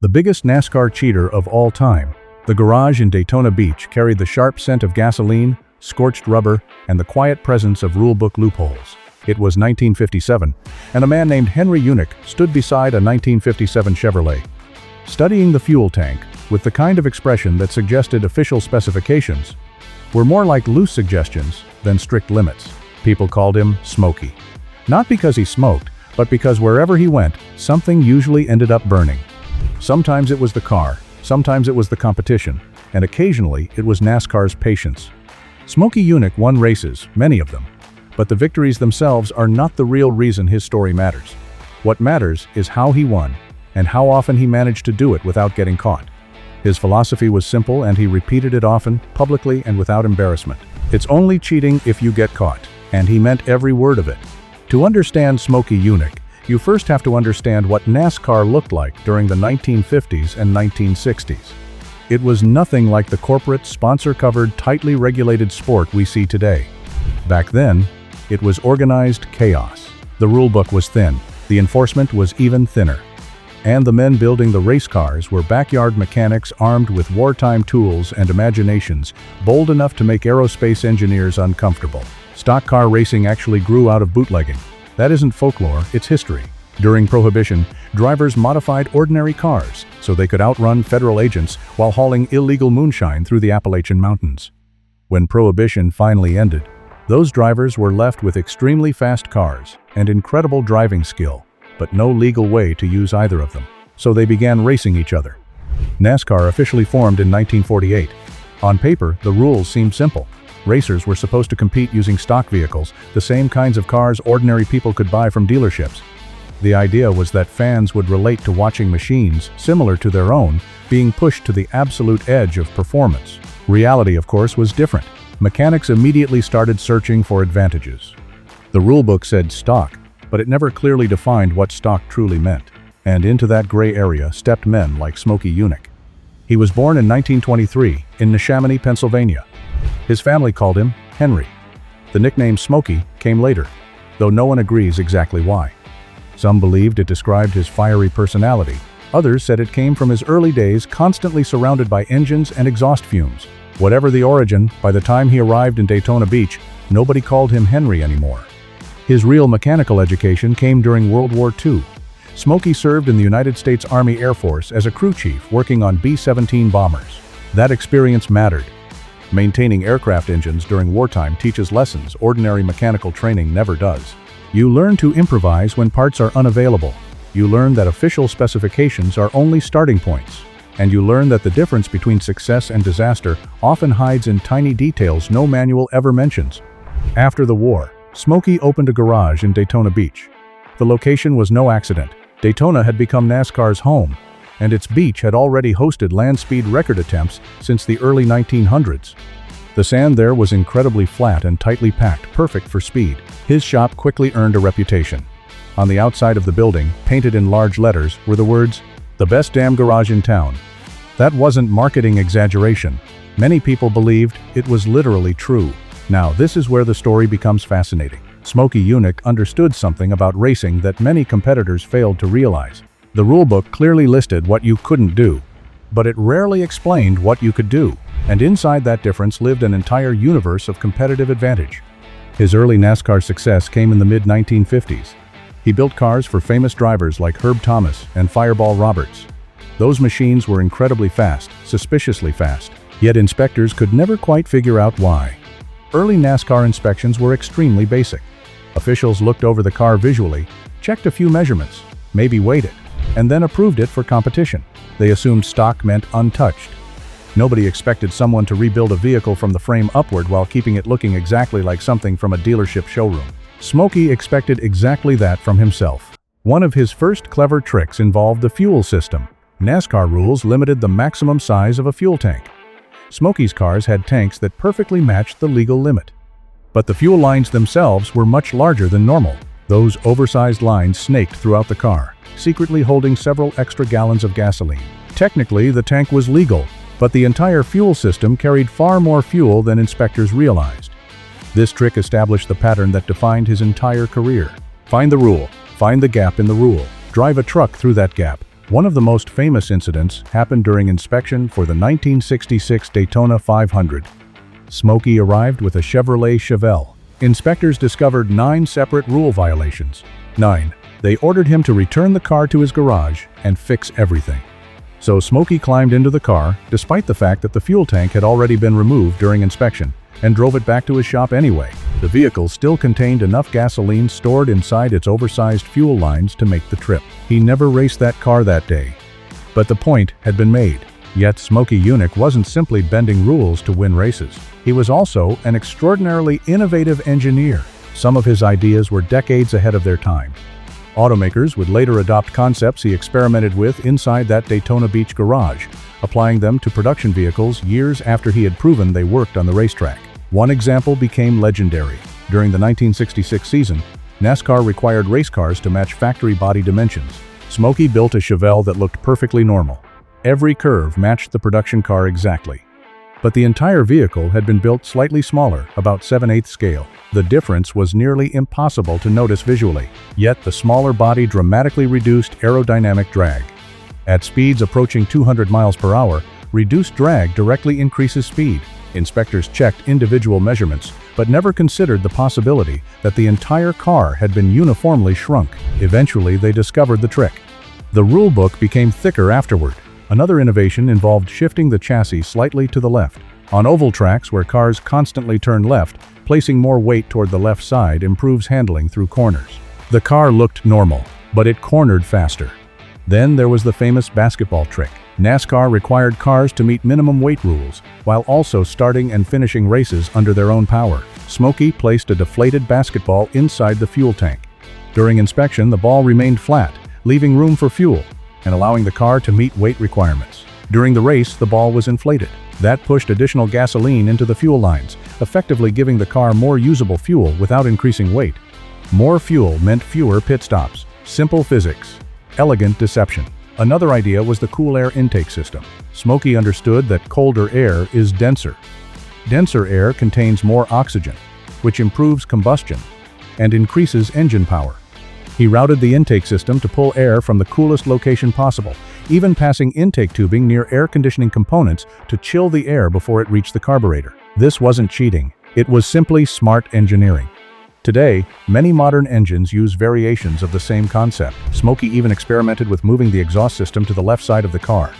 The biggest NASCAR cheater of all time, the garage in Daytona Beach carried the sharp scent of gasoline, scorched rubber, and the quiet presence of rulebook loopholes. It was 1957, and a man named Henry Yunick stood beside a 1957 Chevrolet, studying the fuel tank with the kind of expression that suggested official specifications were more like loose suggestions than strict limits. People called him Smokey. Not because he smoked, but because wherever he went, something usually ended up burning. Sometimes it was the car, sometimes it was the competition, and occasionally it was NASCAR's patience. Smokey Yunick won races, many of them, but the victories themselves are not the real reason his story matters. What matters is how he won, and how often he managed to do it without getting caught. His philosophy was simple, and he repeated it often, publicly and without embarrassment. It's only cheating if you get caught, and he meant every word of it. To understand Smokey Yunick, you first have to understand what NASCAR looked like during the 1950s and 1960s. It was nothing like the corporate, sponsor-covered, tightly regulated sport we see today. Back then, it was organized chaos. The rulebook was thin, the enforcement was even thinner. And the men building the race cars were backyard mechanics armed with wartime tools and imaginations, bold enough to make aerospace engineers uncomfortable. Stock car racing actually grew out of bootlegging. That isn't folklore, it's history. During Prohibition, drivers modified ordinary cars so they could outrun federal agents while hauling illegal moonshine through the Appalachian Mountains. When Prohibition finally ended, those drivers were left with extremely fast cars and incredible driving skill, but no legal way to use either of them. So they began racing each other. NASCAR officially formed in 1948. On paper, the rules seemed simple. Racers were supposed to compete using stock vehicles, the same kinds of cars ordinary people could buy from dealerships. The idea was that fans would relate to watching machines, similar to their own, being pushed to the absolute edge of performance. Reality, of course, was different. Mechanics immediately started searching for advantages. The rulebook said stock, but it never clearly defined what stock truly meant. And into that gray area stepped men like Smokey Yunick. He was born in 1923 in Neshaminy, Pennsylvania. His family called him Henry. The nickname Smokey came later, though no one agrees exactly why. Some believed it described his fiery personality. Others said it came from his early days constantly surrounded by engines and exhaust fumes. Whatever the origin, by the time he arrived in Daytona Beach, nobody called him Henry anymore. His real mechanical education came during World War II. Smokey served in the United States Army Air Force as a crew chief working on B-17 bombers. That experience mattered. Maintaining aircraft engines during wartime teaches lessons ordinary mechanical training never does. You learn to improvise when parts are unavailable. You learn that official specifications are only starting points. And you learn that the difference between success and disaster often hides in tiny details no manual ever mentions. After the war, Smokey opened a garage in Daytona Beach. The location was no accident. Daytona had become NASCAR's home, and its beach had already hosted land speed record attempts since the early 1900s. The sand there was incredibly flat and tightly packed, perfect for speed. His shop quickly earned a reputation. On the outside of the building, painted in large letters, were the words, "The best damn garage in town." That wasn't marketing exaggeration. Many people believed it was literally true. Now, this is where the story becomes fascinating. Smokey Yunick understood something about racing that many competitors failed to realize. The rulebook clearly listed what you couldn't do, but it rarely explained what you could do, and inside that difference lived an entire universe of competitive advantage. His early NASCAR success came in the mid-1950s. He built cars for famous drivers like Herb Thomas and Fireball Roberts. Those machines were incredibly fast, suspiciously fast, yet inspectors could never quite figure out why. Early NASCAR inspections were extremely basic. Officials looked over the car visually, checked a few measurements, maybe weighed it, and then approved it for competition. They assumed stock meant untouched. Nobody expected someone to rebuild a vehicle from the frame upward while keeping it looking exactly like something from a dealership showroom. Smokey expected exactly that from himself. One of his first clever tricks involved the fuel system. NASCAR rules limited the maximum size of a fuel tank. Smokey's cars had tanks that perfectly matched the legal limit. But the fuel lines themselves were much larger than normal. Those oversized lines snaked throughout the car, secretly holding several extra gallons of gasoline. Technically, the tank was legal, but the entire fuel system carried far more fuel than inspectors realized. This trick established the pattern that defined his entire career. Find the rule, find the gap in the rule, drive a truck through that gap, One of the most famous incidents happened during inspection for the 1966 Daytona 500. Smokey arrived with a Chevrolet Chevelle. Inspectors discovered 9 separate rule violations. 9. They ordered him to return the car to his garage and fix everything. So Smokey climbed into the car, despite the fact that the fuel tank had already been removed during inspection, and drove it back to his shop anyway. The vehicle still contained enough gasoline stored inside its oversized fuel lines to make the trip. He never raced that car that day. But the point had been made. Yet Smokey Yunick wasn't simply bending rules to win races. He was also an extraordinarily innovative engineer. Some of his ideas were decades ahead of their time. Automakers would later adopt concepts he experimented with inside that Daytona Beach garage, applying them to production vehicles years after he had proven they worked on the racetrack. One example became legendary. During the 1966 season, NASCAR required race cars to match factory body dimensions. Smokey built a Chevelle that looked perfectly normal. Every curve matched the production car exactly. But the entire vehicle had been built slightly smaller, about 7/8 scale. The difference was nearly impossible to notice visually, yet the smaller body dramatically reduced aerodynamic drag. At speeds approaching 200 miles per hour, reduced drag directly increases speed. Inspectors checked individual measurements, but never considered the possibility that the entire car had been uniformly shrunk. Eventually, they discovered the trick. The rulebook became thicker afterward. Another innovation involved shifting the chassis slightly to the left. On oval tracks where cars constantly turn left, placing more weight toward the left side improves handling through corners. The car looked normal, but it cornered faster. Then there was the famous basketball trick. NASCAR required cars to meet minimum weight rules, while also starting and finishing races under their own power. Smokey placed a deflated basketball inside the fuel tank. During inspection, the ball remained flat, leaving room for fuel, and allowing the car to meet weight requirements. During the race, the ball was inflated. That pushed additional gasoline into the fuel lines, effectively giving the car more usable fuel without increasing weight. More fuel meant fewer pit stops. Simple physics. Elegant deception. Another idea was the cool air intake system. Smokey understood that colder air is denser. Denser air contains more oxygen, which improves combustion and increases engine power. He routed the intake system to pull air from the coolest location possible, even passing intake tubing near air conditioning components to chill the air before it reached the carburetor. This wasn't cheating. It was simply smart engineering. Today, many modern engines use variations of the same concept. Smokey even experimented with moving the exhaust system to the left side of the car.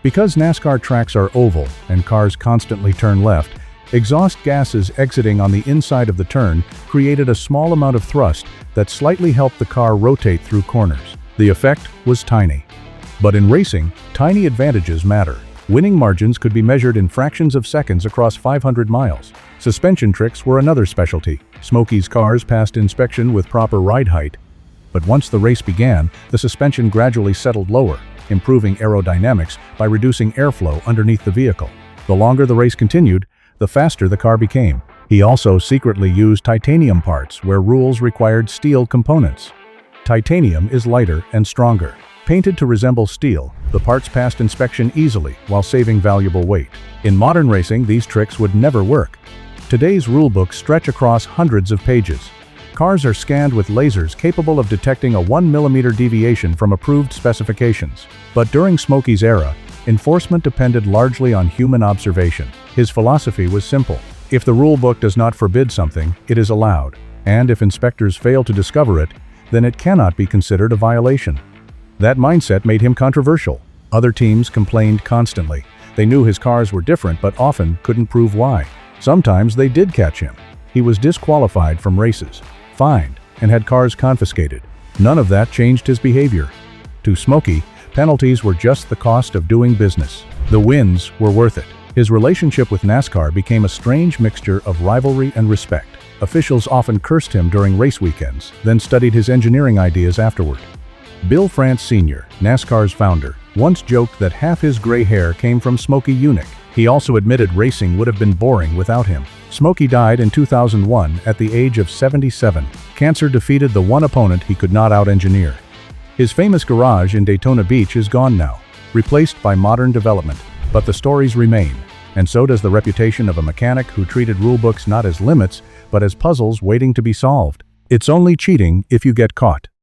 Because NASCAR tracks are oval and cars constantly turn left, exhaust gases exiting on the inside of the turn created a small amount of thrust that slightly helped the car rotate through corners. The effect was tiny. But in racing, tiny advantages matter. Winning margins could be measured in fractions of seconds across 500 miles. Suspension tricks were another specialty. Smokey's cars passed inspection with proper ride height, but once the race began, the suspension gradually settled lower, improving aerodynamics by reducing airflow underneath the vehicle. The longer the race continued, the faster the car became. He also secretly used titanium parts where rules required steel components. Titanium is lighter and stronger. Painted to resemble steel, the parts passed inspection easily while saving valuable weight. In modern racing, these tricks would never work. Today's rulebooks stretch across hundreds of pages. Cars are scanned with lasers capable of detecting a 1 millimeter deviation from approved specifications. But during Smokey's era, enforcement depended largely on human observation. His philosophy was simple. If the rulebook does not forbid something, it is allowed. And if inspectors fail to discover it, then it cannot be considered a violation. That mindset made him controversial. Other teams complained constantly. They knew his cars were different but often couldn't prove why. Sometimes they did catch him. He was disqualified from races, fined, and had cars confiscated. None of that changed his behavior. To Smokey, penalties were just the cost of doing business. The wins were worth it. His relationship with NASCAR became a strange mixture of rivalry and respect. Officials often cursed him during race weekends, then studied his engineering ideas afterward. Bill France Sr., NASCAR's founder, once joked that half his gray hair came from Smokey Yunick. He also admitted racing would have been boring without him. Smokey died in 2001 at the age of 77. Cancer defeated the one opponent he could not out-engineer. His famous garage in Daytona Beach is gone now, replaced by modern development. But the stories remain, and so does the reputation of a mechanic who treated rulebooks not as limits, but as puzzles waiting to be solved. It's only cheating if you get caught.